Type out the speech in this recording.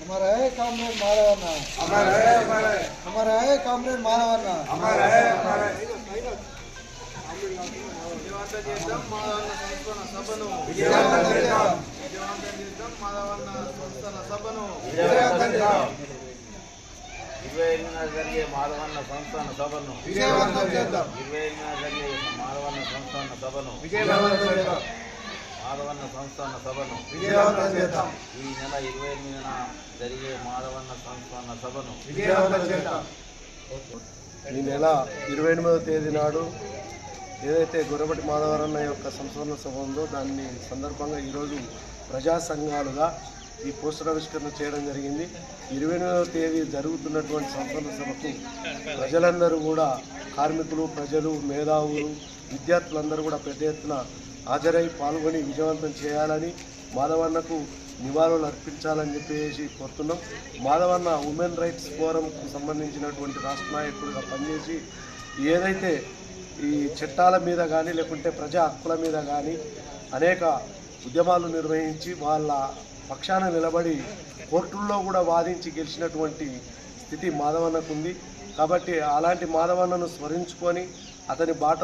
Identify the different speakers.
Speaker 1: हमारा है कामरेड माधवन्ना, हमारा है कामरेड माधवन्ना, हमारा है విజయవంతం చేద్దాం మాధవన్న సంస్థాన సభను, విజయవంతం చేద్దాం మాధవన్న సంస్థాన సభను, విజయవంతం చేద్దాం
Speaker 2: 28న జరిగే మాధవన్న సంస్థాన సభను
Speaker 1: విజయవంతం చేద్దాం,
Speaker 2: 28న జరిగే మాధవన్న సంస్థాన సభను
Speaker 1: విజయవంతం చేద్దాం,
Speaker 2: మాధవన్న సంస్థాన సభను
Speaker 1: విజయవంతం చేద్దాం,
Speaker 2: ఈ నెల 28న జరిగే మాధవన్న సంస్థాన సభను
Speaker 1: విజయవంతం చేద్దాం.
Speaker 3: ఈ నెల 28వ తేదీ నాడు ఏదైతే గొర్రెపటి మాధవరన్న యొక్క సంస్మరణ సభ ఉందో దాన్ని సందర్భంగా ఈరోజు ప్రజా సంఘాలుగా ఈ పోస్టర్ ఆవిష్కరణ చేయడం జరిగింది. 28వ తేదీ జరుగుతున్నటువంటి సంస్మరణ సభకు ప్రజలందరూ కూడా కార్మికులు, ప్రజలు, మేధావులు, విద్యార్థులందరూ కూడా పెద్ద ఎత్తున హాజరై పాల్గొని విజయవంతం చేయాలని, మాధవన్నకు నివాళులు అర్పించాలని చెప్పేసి కోరుతున్నాం. మాధవన్న ఉమెన్ రైట్స్ ఫోరంకు సంబంధించినటువంటి రాష్ట్ర నాయకుడిగా పనిచేసి ఏదైతే ఈ చట్టాల మీద కానీ లేకుంటే ప్రజా హక్కుల మీద కానీ అనేక ఉద్యమాలు నిర్వహించి వాళ్ళ పక్షాన నిలబడి కోర్టుల్లో కూడా వాదించి గెలిచినటువంటి స్థితి మాధవన్నకు ఉంది. కాబట్టి అలాంటి మాధవన్నను స్మరించుకొని అతని బాట